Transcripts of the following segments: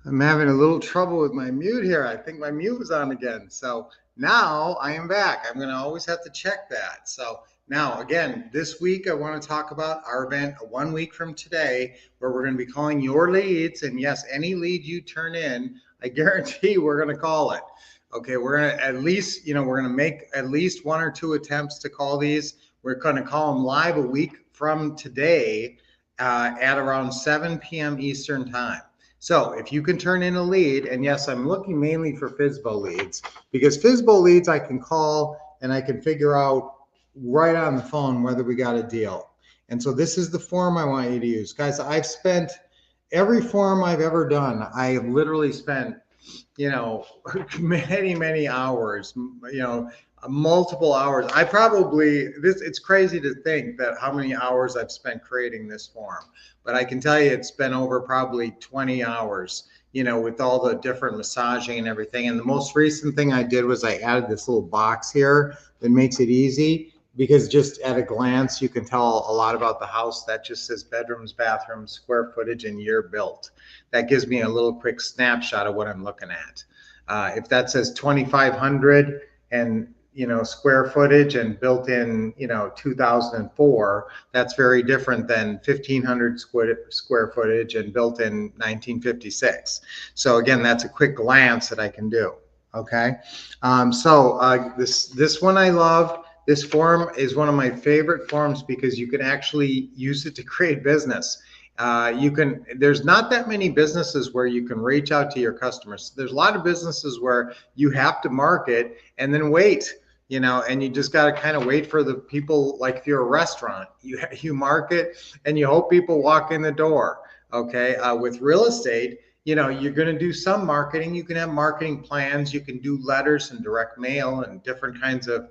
I'm having a little trouble with my mute here. I think my mute was on again. So now I am back. I'm going to always have to check that. So now, again, this week I want to talk about our event 1 week from today, where we're going to be calling your leads. And yes, any lead you turn in, I guarantee we're going to call it. Okay, we're going to at least, we're going to make at least one or two attempts to call these. We're going to call them live a week from today at around 7 p.m. Eastern Time. So if you can turn in a lead, and yes, I'm looking mainly for FSBO leads, because FSBO leads I can call and I can figure out right on the phone whether we got a deal. And so this is the form I want you to use. Guys, I've spent every form I've ever done, I have literally spent, you know, many hours, multiple hours. I probably this it's crazy to think that how many hours I've spent creating this form, but I can tell you it's been over probably 20 hours, with all the different massaging and everything. And the most recent thing I did was I added this little box here that makes it easy, because just at a glance you can tell a lot about the house. That just says bedrooms, bathrooms, square footage, and year built. That gives me a little quick snapshot of what I'm looking at. If that says 2,500 and square footage and built in 2004, that's very different than 1,500 square footage and built in 1956. So again, that's a quick glance that I can do. Okay. This one I love. This form is one of my favorite forms because you can actually use it to create business. There's not that many businesses where you can reach out to your customers. There's a lot of businesses where you have to market and then wait, and you just got to kind of wait for the people. Like if you're a restaurant, you market and you hope people walk in the door. Okay. With real estate, you're going to do some marketing. You can have marketing plans. You can do letters and direct mail and different kinds of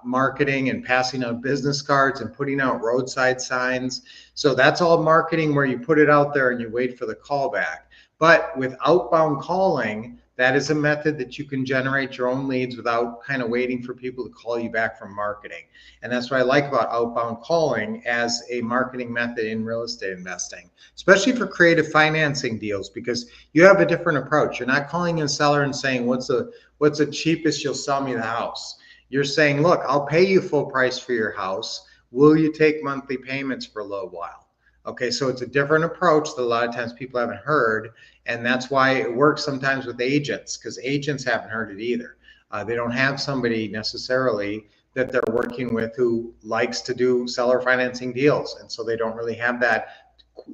marketing and passing out business cards and putting out roadside signs. So that's all marketing where you put it out there and you wait for the callback. But with outbound calling, that is a method that you can generate your own leads without kind of waiting for people to call you back from marketing. And that's what I like about outbound calling as a marketing method in real estate investing, especially for creative financing deals, because you have a different approach. You're not calling a seller and saying, what's the cheapest you'll sell me the house? You're saying, look, I'll pay you full price for your house. Will you take monthly payments for a little while? Okay, so it's a different approach that a lot of times people haven't heard. And that's why it works sometimes with agents, because agents haven't heard it either. They don't have somebody necessarily that they're working with who likes to do seller financing deals. And so they don't really have that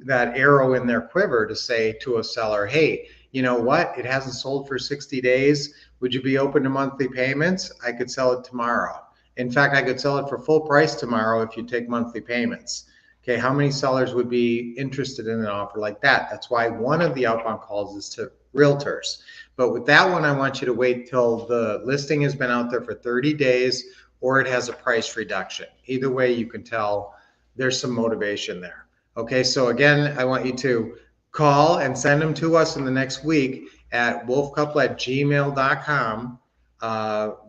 arrow in their quiver to say to a seller, hey, you know what? It hasn't sold for 60 days. Would you be open to monthly payments? I could sell it tomorrow. In fact, I could sell it for full price tomorrow if you take monthly payments. Okay, how many sellers would be interested in an offer like that? That's why one of the outbound calls is to realtors. But with that one, I want you to wait till the listing has been out there for 30 days or it has a price reduction. Either way, you can tell there's some motivation there. Okay, so again, I want you to call and send them to us in the next week at wolfcouple@gmail.com.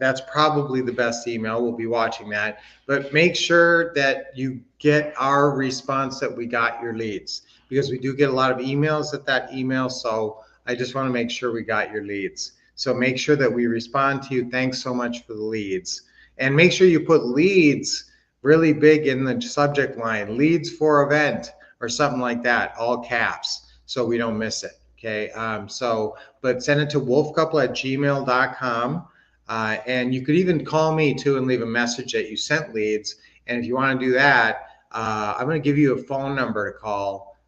That's probably the best email. We'll be watching that. But make sure that you get our response that we got your leads, because we do get a lot of emails at that email. So I just want to make sure we got your leads. So make sure that we respond to you. Thanks so much for the leads. And make sure you put leads really big in the subject line, leads for event or something like that, all caps, so we don't miss it. Okay. But send it to wolfcouple@gmail.com. And you could even call me too and leave a message that you sent leads. And if you want to do that, I'm going to give you a phone number to call,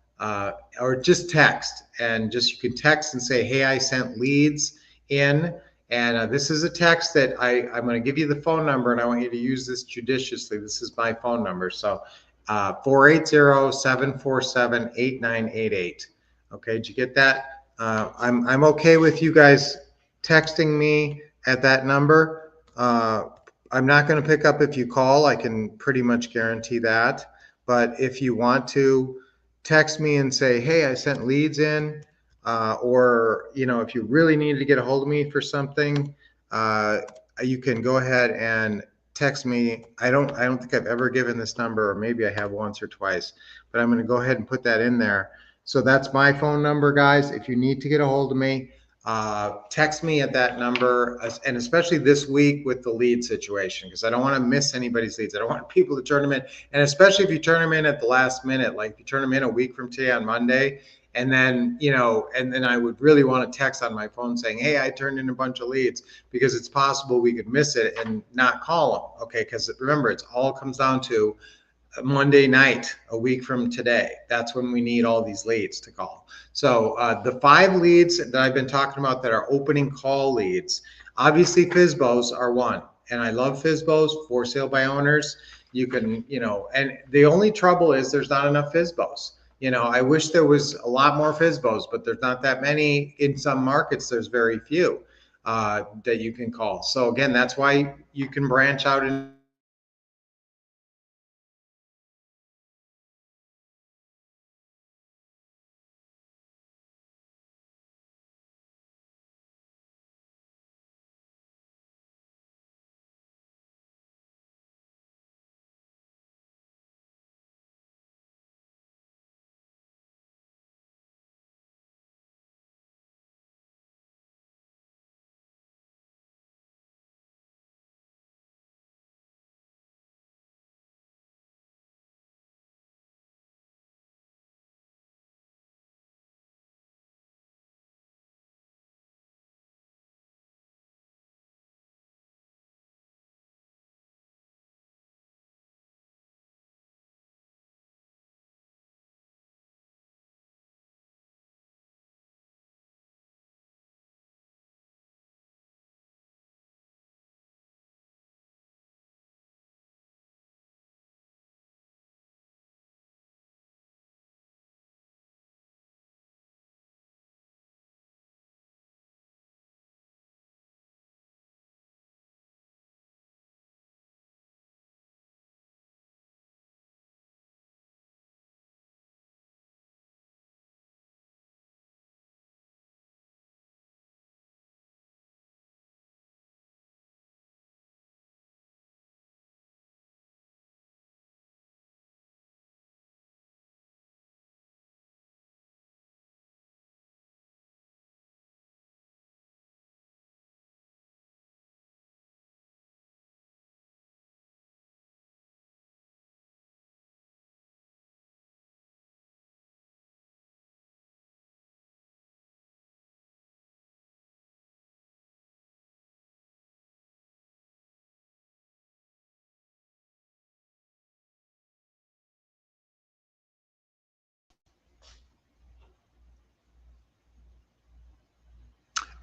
or just text. And just you can text and say, hey, I sent leads in. And this is a text that I'm going to give you the phone number, and I want you to use this judiciously. This is my phone number. So 480-747-8988. Okay, did you get that? I'm okay with you guys texting me at that number. I'm not going to pick up if you call. I can pretty much guarantee that. But if you want to text me and say, hey, I sent leads in, or if you really needed to get a hold of me for something, you can go ahead and text me. I don't think I've ever given this number, or maybe I have once or twice, but I'm going to go ahead and put that in there. So that's my phone number, guys. If you need to get a hold of me, text me at that number, and especially this week with the lead situation, because I don't want to miss anybody's leads. I don't want people to turn them in, and especially if you turn them in at the last minute, like if you turn them in a week from today on Monday, and then and then I would really want to text on my phone saying, "Hey, I turned in a bunch of leads," because it's possible we could miss it and not call them. Okay, because remember, it's all comes down to Monday night, a week from today. That's when we need all these leads to call. So the 5 leads that I've been talking about that are opening call leads, obviously FSBOs are one. And I love FSBOs, for sale by owners. You can, and the only trouble is there's not enough FSBOs. I wish there was a lot more FSBOs, but there's not that many. In some markets, there's very few that you can call. So again, that's why you can branch out and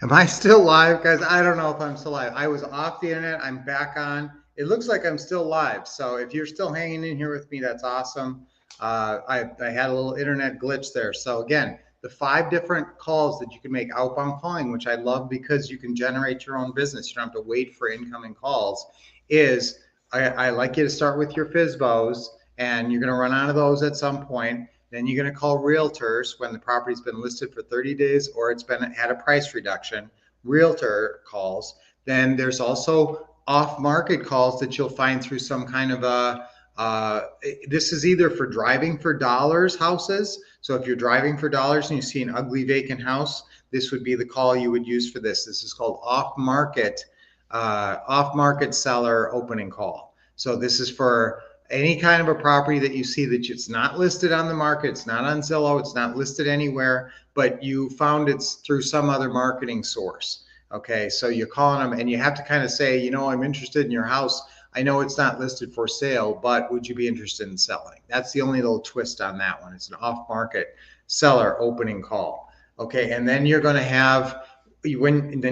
am I still live, guys? I don't know if I'm still live. I was off the internet. I'm back on. It looks like I'm still live. So if you're still hanging in here with me, that's awesome. I had a little internet glitch there. So again, the 5 different calls that you can make outbound calling, which I love because you can generate your own business. You don't have to wait for incoming calls. Is I like you to start with your FSBOs, and you're going to run out of those at some point. Then you're going to call realtors when the property's been listed for 30 days or it's been had a price reduction, realtor calls. Then there's also off-market calls that you'll find through some kind of this is either for driving for dollars houses. So if you're driving for dollars and you see an ugly vacant house, this would be the call you would use for this. This is called off-market seller opening call. So this is for any kind of a property that you see that it's not listed on the market, it's not on Zillow, it's not listed anywhere, but you found it's through some other marketing source. Okay, so you're calling them and you have to kind of say, I'm interested in your house. I know it's not listed for sale, but would you be interested in selling? That's the only little twist on that one. It's an off-market seller opening call. Okay, and then you're going to have then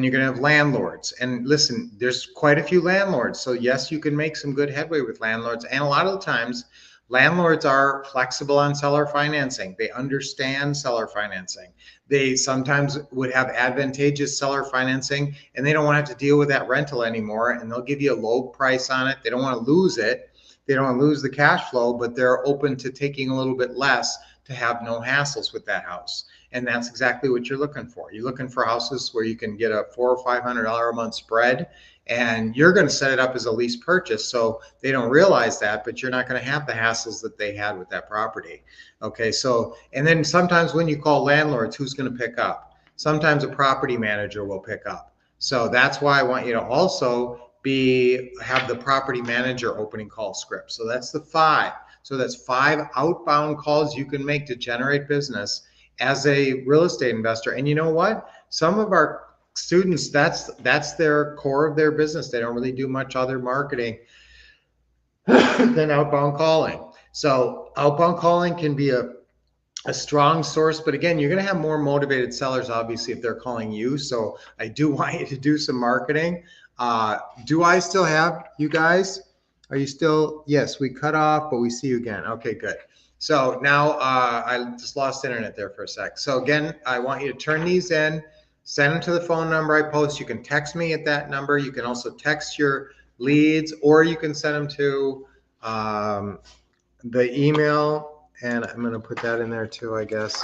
you're going to have landlords. And listen, there's quite a few landlords. So yes, you can make some good headway with landlords. And a lot of the times, landlords are flexible on seller financing. They understand seller financing. They sometimes would have advantageous seller financing, and they don't want to have to deal with that rental anymore. And they'll give you a low price on it. They don't want to lose it. They don't want to lose the cash flow, but they're open to taking a little bit less to have no hassles with that house. And that's exactly what you're looking for. You're looking for houses where you can get a $400 or $500 a month spread and you're going to set it up as a lease purchase. So they don't realize that, but you're not going to have the hassles that they had with that property. Okay. So, and then sometimes when you call landlords, who's going to pick up? Sometimes a property manager will pick up. So that's why I want you to also have the property manager opening call script. So that's the 5. So that's 5 outbound calls you can make to generate business as a real estate investor. And you know what? Some of our students, that's their core of their business. They don't really do much other marketing than outbound calling. So outbound calling can be a strong source, but again, you're going to have more motivated sellers, obviously, if they're calling you. So I do want you to do some marketing. Do I still have you guys? Are you still? Yes, we cut off, but we see you again. Okay, good. So now I just lost internet there for a sec. So again, I want you to turn these in, send them to the phone number I post. You can text me at that number. You can also text your leads, or you can send them to the email, and I'm going to put that in there too, I guess.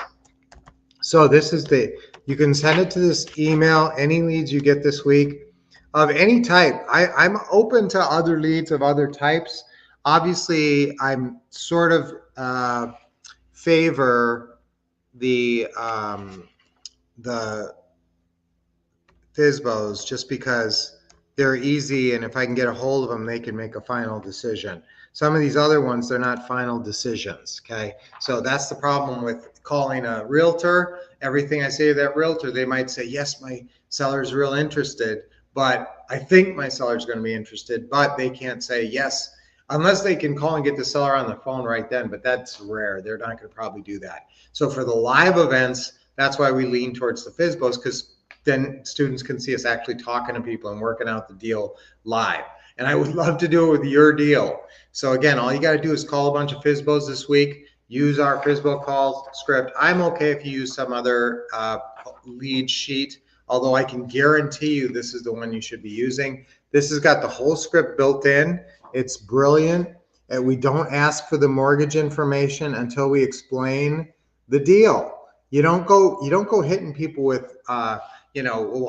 So this is you can send it to this email, any leads you get this week of any type. I'm open to other leads of other types. Obviously, I'm sort of favor the FSBOs just because they're easy, and if I can get a hold of them, they can make a final decision. Some of these other ones, they're not final decisions, okay? So that's the problem with calling a realtor. Everything I say to that realtor, they might say, yes, my seller's real interested, but I think my seller's going to be interested, but they can't say yes, unless they can call and get the seller on the phone right then, but that's rare. They're not going to probably do that. So for the live events, that's why we lean towards the FSBOs, because then students can see us actually talking to people and working out the deal live. And I would love to do it with your deal. So again, all you got to do is call a bunch of FSBOs this week, use our FSBO call script. I'm okay if you use some other lead sheet, although I can guarantee you this is the one you should be using. This has got the whole script built in. It's brilliant. And we don't ask for the mortgage information until we explain the deal. You don't go hitting people with, well,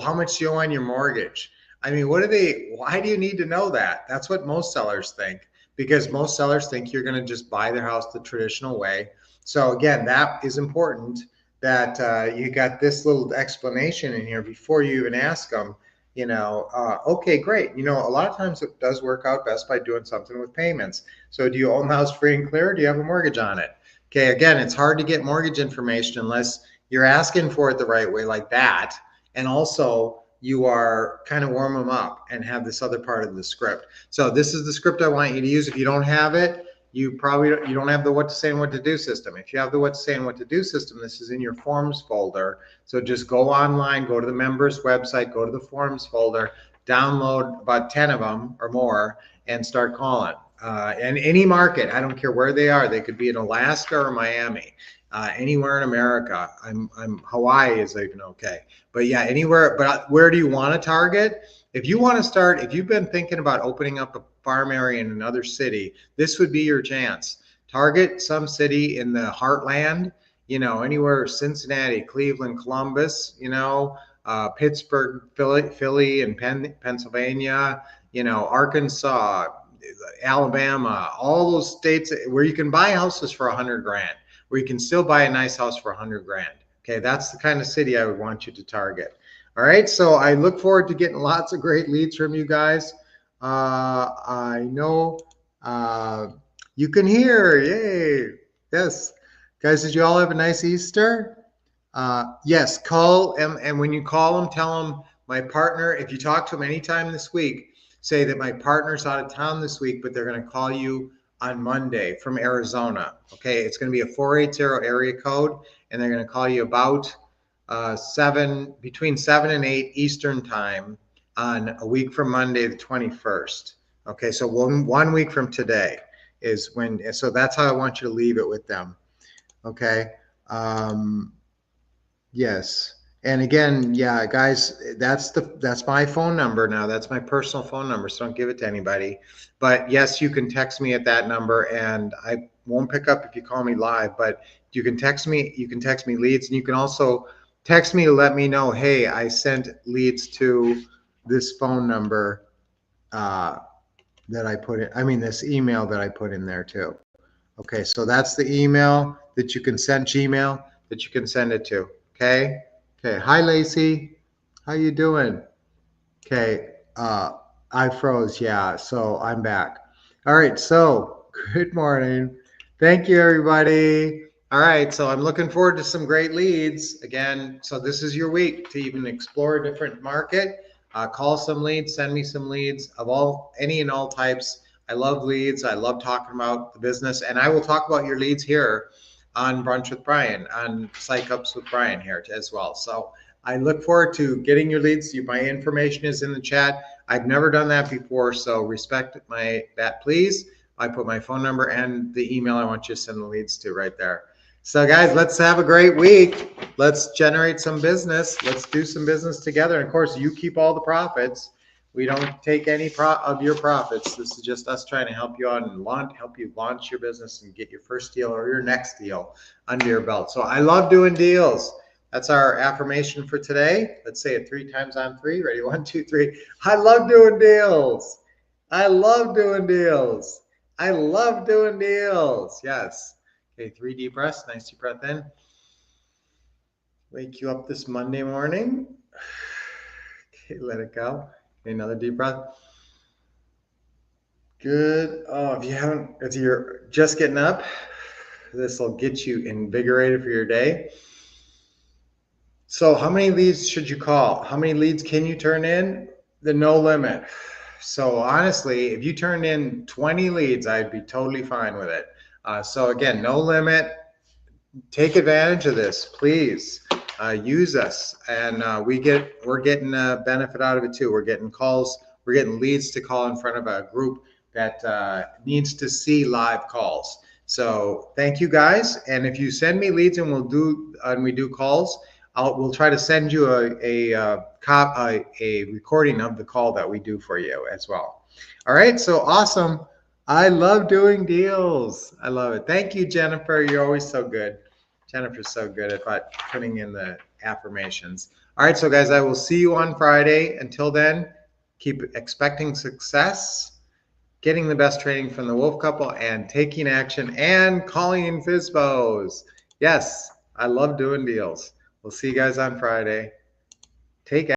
how much do you owe on your mortgage? I mean, why do you need to know that? That's what most sellers think, because most sellers think you're going to just buy their house the traditional way. So again, that is important, that you got this little explanation in here before you even ask them, okay, great. A lot of times it does work out best by doing something with payments. So do you own the house free and clear? Or do you have a mortgage on it? Okay, again, it's hard to get mortgage information unless you're asking for it the right way like that. And also you are kind of warm them up and have this other part of the script. So this is the script I want you to use. If you don't have it, you don't have the what to say and what to do system. If you have the what to say and what to do system, this is in your forms folder. So just go online, go to the members website, go to the forms folder, download about 10 of them or more, and start calling. And any market, I don't care where they are. They could be in Alaska or Miami. Anywhere in America. Hawaii is even okay. But yeah, anywhere. But where do you want to target? If you want to start, if you've been thinking about opening up a farm area in another city, this would be your chance. Target some city in the heartland, anywhere, Cincinnati, Cleveland, Columbus, Pittsburgh, Philly, and Pennsylvania, Arkansas, Alabama, all those states where you can buy houses for $100,000. Where you can still buy a nice house for $100,000. Okay, that's the kind of city I would want you to target. All right, so I look forward to getting lots of great leads from you guys. I know you can hear, yay, yes. Guys, did you all have a nice Easter? Yes, call them, and when you call them, tell them my partner, if you talk to them anytime this week, say that my partner's out of town this week, but they're going to call you on Monday from Arizona. Okay, it's going to be a 480 area code, and they're going to call you about between 7 and 8 Eastern time on a week from Monday, the 21st. Okay, so one week from today is when. So that's how I want you to leave it with them. Okay. Yes. And again, yeah, guys, that's my phone number now. That's my personal phone number, so don't give it to anybody. But yes, you can text me at that number, and I won't pick up if you call me live, but you can text me. You can text me leads, and you can also text me to let me know, hey, I sent leads to this phone number that I put in, this email that I put in there too. Okay, so that's the email that you can send, Gmail, that you can send it to. Okay. Okay. Hi, Lacey. How you doing? Okay. I froze. Yeah. So I'm back. All right. So good morning. Thank you, everybody. All right. So I'm looking forward to some great leads again. So this is your week to even explore a different market. Call some leads, send me some leads of any and all types. I love leads. I love talking about the business, and I will talk about your leads here on Brunch with Brian, on Psych Ups with Brian here as well. So I look forward to getting your leads. My information is in the chat. I've never done that before, so respect that, please. I put my phone number and the email I want you to send the leads to right there. So guys, let's have a great week. Let's generate some business. Let's do some business together. And of course, you keep all the profits. We don't take any of your profits. This is just us trying to help you out and help you launch your business and get your first deal or your next deal under your belt. So I love doing deals. That's our affirmation for today. Let's say it 3 times on 3. Ready? 1, 2, 3. I love doing deals. I love doing deals. I love doing deals. Yes. Okay, 3 deep breaths. Nice deep breath in. Wake you up this Monday morning. Okay, let it go. Okay, another deep breath. Good. Oh, if you're just getting up, this will get you invigorated for your day. So how many leads should you call? How many leads can you turn in? The no limit. So honestly, if you turned in 20 leads, I'd be totally fine with it. So again, no limit. Take advantage of this, please. Use us, and we're getting a benefit out of it too. We're getting calls, we're getting leads to call in front of a group that needs to see live calls. So thank you guys, and if you send me leads and we do calls, we'll try to send you a recording of the call that we do for you as well. All right, so awesome. I love doing deals. I love it. Thank you, Jennifer. You're always so good. Jennifer's so good at putting in the affirmations. All right, so guys, I will see you on Friday. Until then, keep expecting success, getting the best training from the Wolf Couple, and taking action and calling in FSBOs. Yes, I love doing deals. We'll see you guys on Friday. Take